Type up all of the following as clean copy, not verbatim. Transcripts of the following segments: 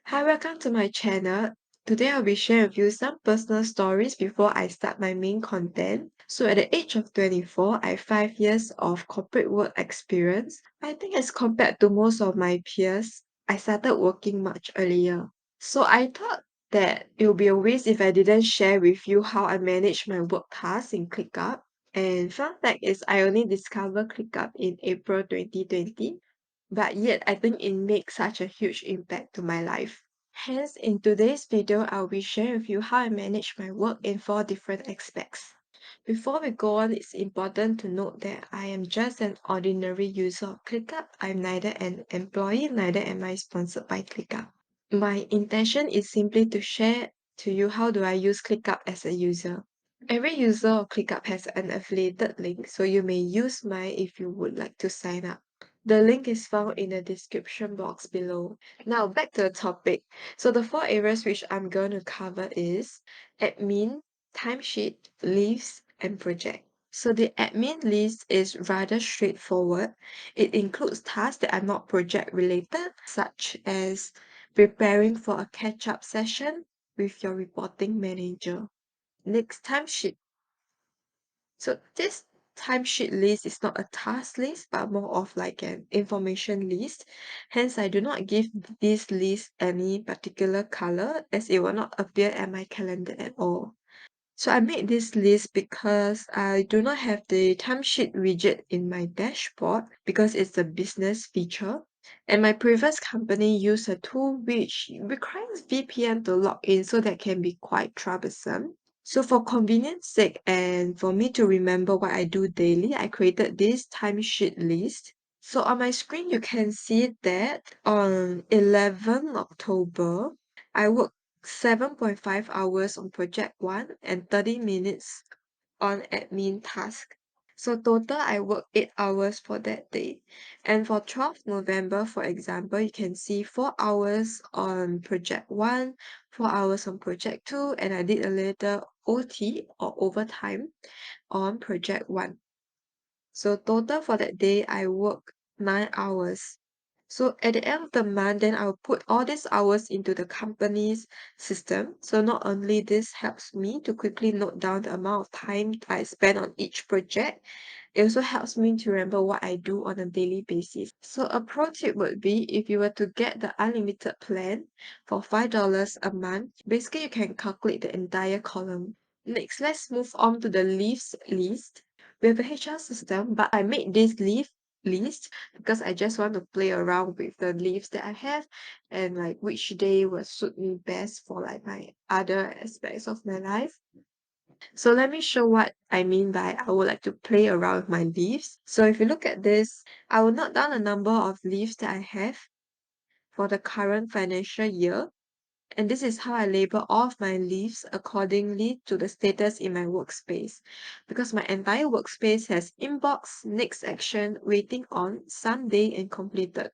Hi, welcome to my channel. Today I'll be sharing with you some personal stories before I start my main content. So at the age of 24, I have 5 years of corporate work experience. I think as compared to most of my peers, I started working much earlier. So I thought that it would be a waste if I didn't share with you how I manage my work tasks in ClickUp. And fun fact is I only discovered ClickUp in April 2020, but yet I think it makes such a huge impact to my life. Hence, in today's video, I'll be sharing with you how I manage my work in 4 different aspects. Before we go on, it's important to note that I am just an ordinary user of ClickUp. I'm neither an employee, neither am I sponsored by ClickUp. My intention is simply to share to you how do I use ClickUp as a user. Every user of ClickUp has an affiliated link, so you may use mine if you would like to sign up. The link is found in the description box below. Now back to the topic. So the 4 areas which I'm going to cover is admin, timesheet, leaves, and project. So the admin list is rather straightforward. It includes tasks that are not project related, such as preparing for a catch-up session with your reporting manager. Next, timesheet. So this timesheet list is not a task list, but more of like an information list. Hence, I do not give this list any particular color as it will not appear at my calendar at all. So I made this list because I do not have the timesheet widget in my dashboard because it's a business feature. And my previous company used a tool which requires VPN to log in, so that can be quite troublesome. So for convenience sake and for me to remember what I do daily, I created this timesheet list. So on my screen, you can see that on 11 October, I worked 7.5 hours on project 1 and 30 minutes on admin task. So total I worked 8 hours for that day. And for 12th November, for example, you can see 4 hours on project 1, 4 hours on project 2, and I did a little OT or overtime on project 1. So total for that day, I worked 9 hours. So at the end of the month, then I'll put all these hours into the company's system. So not only this helps me to quickly note down the amount of time I spend on each project, it also helps me to remember what I do on a daily basis. So a pro tip would be if you were to get the unlimited plan for $5 a month, basically you can calculate the entire column. Next, let's move on to the leaves list. We have a HR system, but I made this leaf list because I just want to play around with the leaves that I have and like which day will suit me best for like my other aspects of my life. So let me show what I mean by I would like to play around with my leaves. So if you look at this, I will note down the number of leaves that I have for the current financial year. And this is how I label all of my leaves accordingly to the status in my workspace. Because my entire workspace has inbox, next action, waiting on, Sunday, and completed.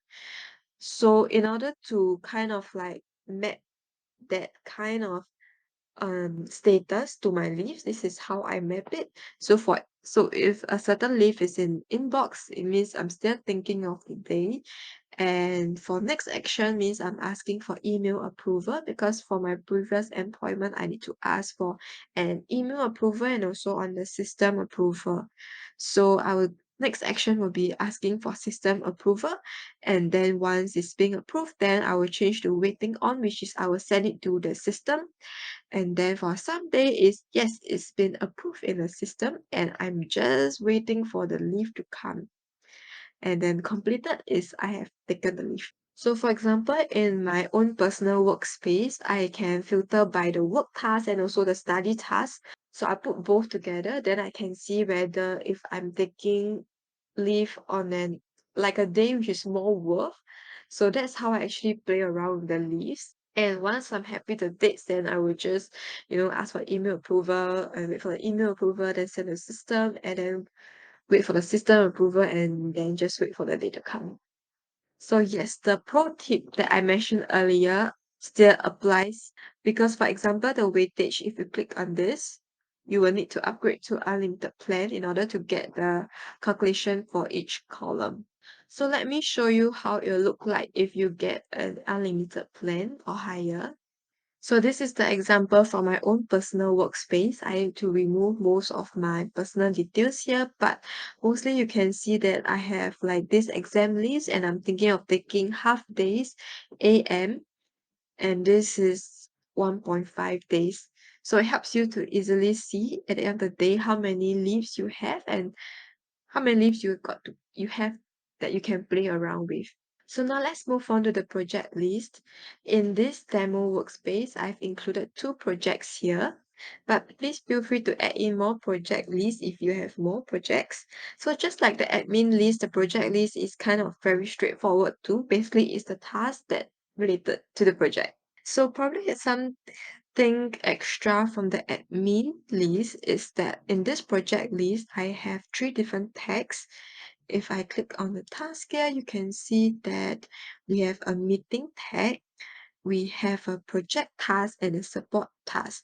So in order to kind of like map that kind of status to my leaves, this is how I map it. So if a certain leaf is in inbox, it means I'm still thinking of the day. And for next action means I'm asking for email approval because for my previous employment, I need to ask for an email approval and also on the system approval. So next action will be asking for system approval. And then once it's being approved, then I will change to waiting on, which is I will send it to the system. And then for some day is yes, it's been approved in the system and I'm just waiting for the leave to come. And then completed is I have taken the leave. So for example, in my own personal workspace, I can filter by the work task and also the study task. So I put both together, then I can see whether if I'm taking leave on an like a day which is more worth. So that's how I actually play around with the leaves. And once I'm happy with the dates, then I will just, ask for email approval and wait for the email approval, then send the system, and then wait for the system approval, and then just wait for the date to come. So yes, the pro tip that I mentioned earlier still applies because, for example, the weightage, if you click on this, you will need to upgrade to unlimited plan in order to get the calculation for each column. So let me show you how it'll look like if you get an unlimited plan or higher. So this is the example from my own personal workspace. I need to remove most of my personal details here, but mostly you can see that I have like this exam list and I'm thinking of taking half days AM, and this is 1.5 days. So it helps you to easily see at the end of the day how many leaves you have and how many leaves you have that you can play around with. So now let's move on to the project list. In this demo workspace, I've included 2 projects here, but please feel free to add in more project lists if you have more projects. So just like the admin list, the project list is kind of very straightforward too. Basically, it's the task that related to the project. So probably something extra from the admin list is that in this project list, I have 3 different tags. If I click on the task here, you can see that we have a meeting tag, we have a project task and a support task.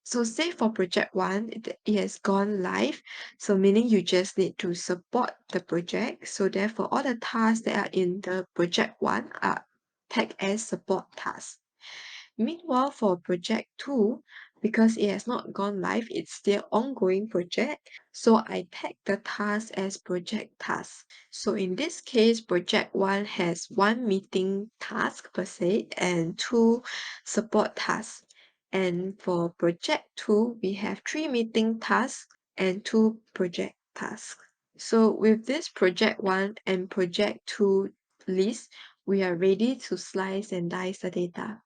So say for project 1, it has gone live, so meaning you just need to support the project. So therefore, all the tasks that are in the project 1 are tagged as support tasks. Meanwhile, for project 2, because it has not gone live, it's still ongoing project. So I tag the task as project task. So in this case, project 1 has 1 meeting task per se and 2 support tasks. And for project 2, we have 3 meeting tasks and 2 project tasks. So with this project 1 and project 2 list, we are ready to slice and dice the data.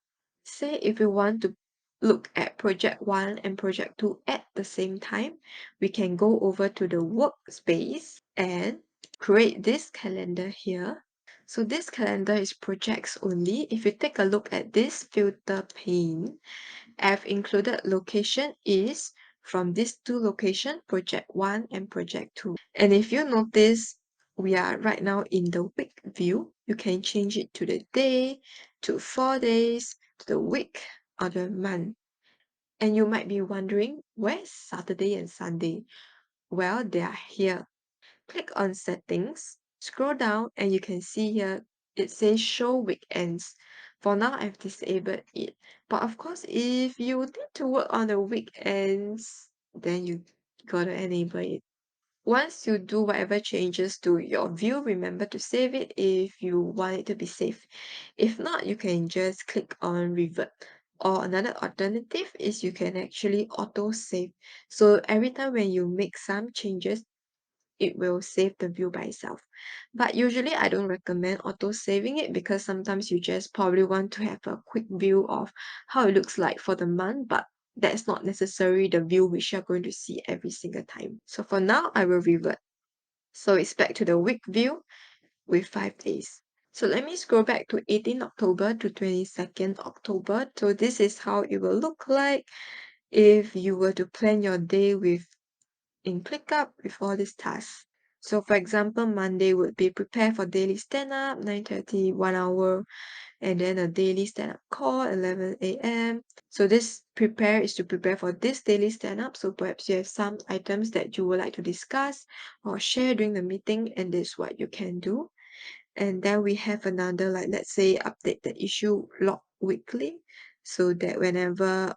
Say if we want to look at project 1 and project 2 at the same time, we can go over to the workspace and create this calendar here. So this calendar is projects only. If you take a look at this filter pane, I've included location is from these 2 locations, project 1 and project 2. And if you notice, we are right now in the week view. You can change it to the day, to 4 days, to the week, or the month. And you might be wondering, where's Saturday and Sunday? Well, they are here. Click on settings, scroll down, and you can see here it says show weekends. For now, I've disabled it. But of course, if you need to work on the weekends, then you gotta enable it. Once you do whatever changes to your view, remember to save it if you want it to be safe. If not, you can just click on revert. Or another alternative is you can actually auto save. So every time when you make some changes, it will save the view by itself. But usually I don't recommend auto saving it because sometimes you just probably want to have a quick view of how it looks like for the month, but that's not necessarily the view which you're going to see every single time. So for now, I will revert. So it's back to the week view with 5 days. So let me scroll back to 18 October to 22nd October. So this is how it will look like if you were to plan your day with in ClickUp with all these tasks. So for example, Monday would be prepare for daily stand-up, 9:30, 1 hour, and then a daily stand-up call, 11 a.m. So this prepare is to prepare for this daily stand-up. So perhaps you have some items that you would like to discuss or share during the meeting, and this is what you can do. And then we have another, like let's say update the issue log weekly, so that whenever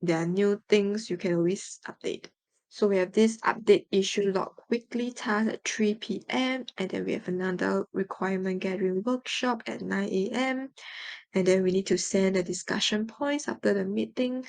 there are new things, you can always update. So we have this update issue log weekly task at 3 p.m. And then we have another requirement gathering workshop at 9 a.m. And then we need to send the discussion points after the meeting.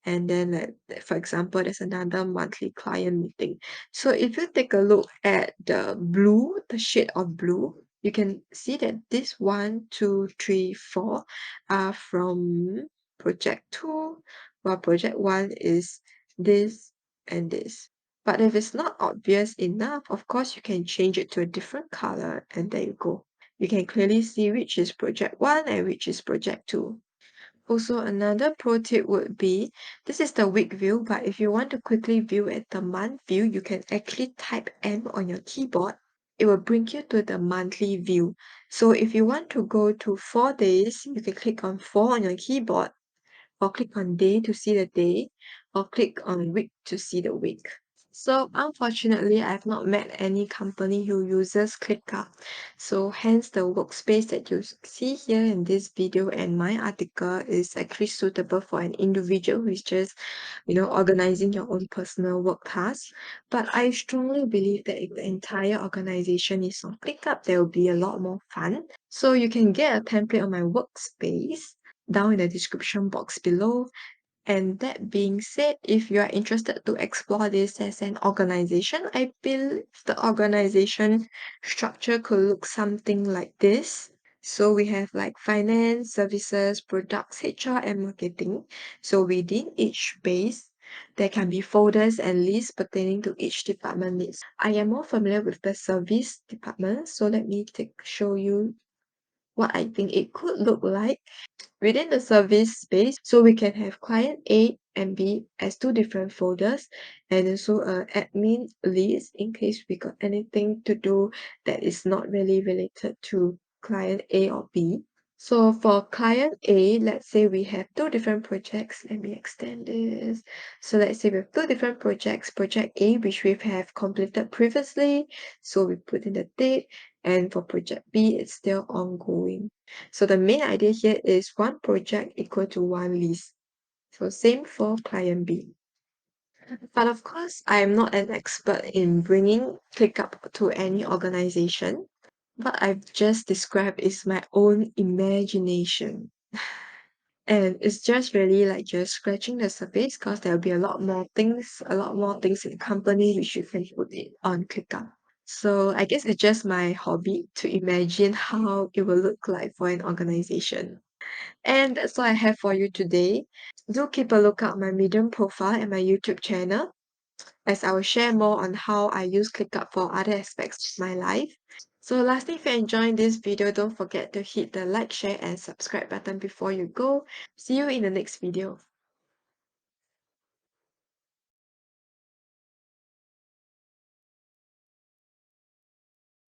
And then, for example, there's another monthly client meeting. So if you take a look at the blue, the shade of blue, you can see that this 1, 2, 3, 4 are from project 2, while project 1 is this and this. But if it's not obvious enough, of course, you can change it to a different color, and there you go. You can clearly see which is project 1 and which is project 2. Also, another pro tip would be, this is the week view, but if you want to quickly view at the month view, you can actually type M on your keyboard. It will bring you to the monthly view. So if you want to go to 4 days, you can click on 4 on your keyboard, or click on day to see the day, or click on week to see the week. So unfortunately, I've not met any company who uses ClickUp. So hence the workspace that you see here in this video and my article is actually suitable for an individual who is just, organizing your own personal work tasks. But I strongly believe that if the entire organization is on ClickUp, there will be a lot more fun. So you can get a template on my workspace down in the description box below. And that being said, if you are interested to explore this as an organization, I believe the organization structure could look something like this. So we have like finance, services, products, HR, and marketing. So within each space, there can be folders and lists pertaining to each department needs. I am more familiar with the service department, so let me show you what I think it could look like within the service space. So we can have client A and B as two different folders, and also a admin list in case we got anything to do that is not really related to client A or B. So for client A, let's say we have two different projects. Let me extend this. So let's say we have two different projects. Project A, which we have completed previously. So we put in the date. And for project B, it's still ongoing. So the main idea here is one project equal to one list. So same for client B. But of course, I am not an expert in bringing ClickUp to any organization. What I've just described is my own imagination. And it's just really like just scratching the surface because there'll be a lot more things in the company which you can put it on ClickUp. So I guess it's just my hobby to imagine how it will look like for an organization. And that's all I have for you today. Do keep a look at my Medium profile and my YouTube channel, as I will share more on how I use ClickUp for other aspects of my life. So lastly, if you're enjoying this video, don't forget to hit the like, share, and subscribe button before you go. See you in the next video.